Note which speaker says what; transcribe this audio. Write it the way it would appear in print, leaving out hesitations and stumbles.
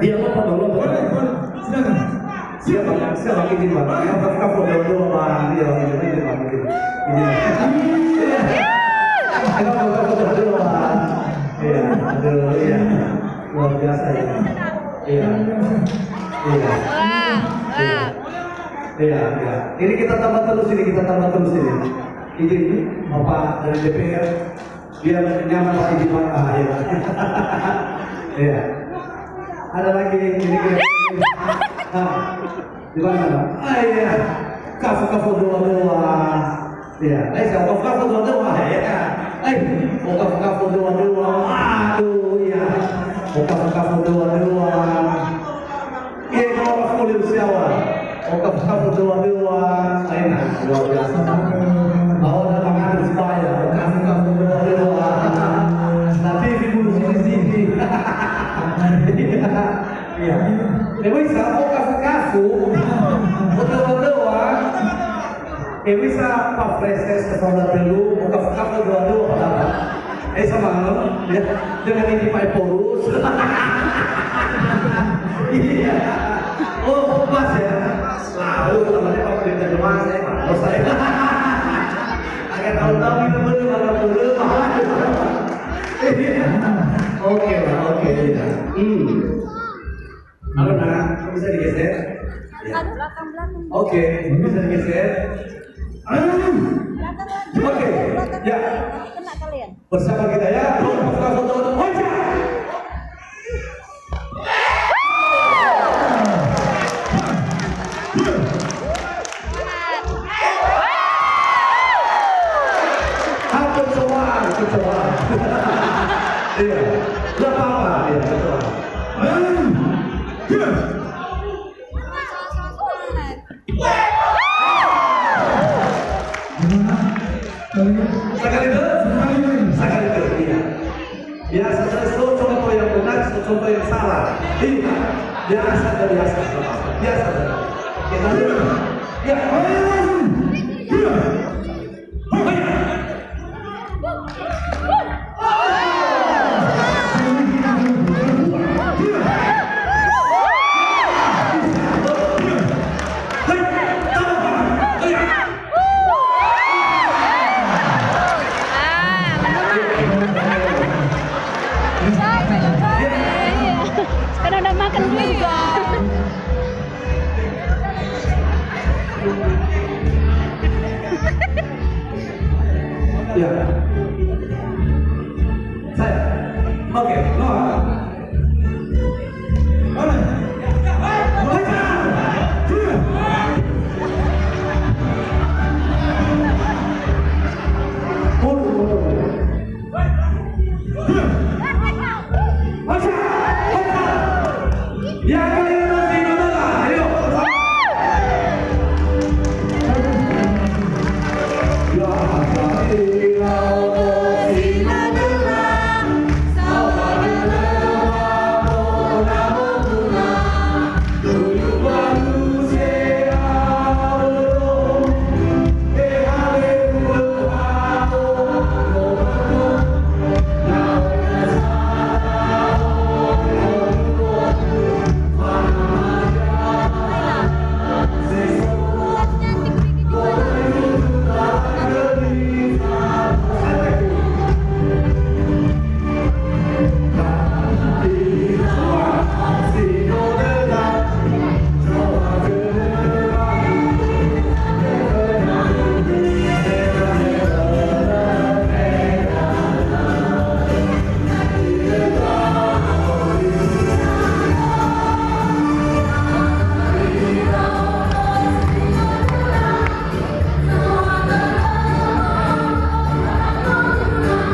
Speaker 1: Dia lompat dong, lompat.
Speaker 2: Boleh, silakan.
Speaker 1: Siapa izin bang? Apa foto dulu bang? Dia izin bang, izin. Kita foto dulu bang. Iya, aduh, iya, luar biasa ya. Iya, iya. Iya, iya. Ini kita tambah terus ini. Izin Bapak dari DPR biar nyaman lagi di mana ya. Iya. Ada lagi ini kita. Di mana Pak? Iya. Kafu doa. Iya. Siapa kafu doa ya? Kafu doa. Aduh, iya. Kafu doa. Iya, kalau kafu siapa? Kafu doa. Enak, luar biasa. Mau datang ada supaya kafu doa. Nanti ibu sini. Iya. Bisa kafu. Doa. Bisa apa proses kesalahan dulu, kafu doa apa? Sama ya, dengan ini Pak Porus. Iya. Oh, Mas ya. Lalu temannya Pak Perintah Rumah saya malu saya. Agar tahu-tahu itu bener. Oke lah, oke. Halo nak, bisa digeser? Oke, bisa digeser. Oke, ya. Bersama kita ya. Foto wajah. Kecoa. Iya, nggak apa-apa. Iya, kecoa. Sekali itu, iya. Biasa itu contoh yang benar, contoh yang salah. Iya, biasa. Kita dulu. Ya.
Speaker 3: Kan udah makan juga.
Speaker 1: Ya.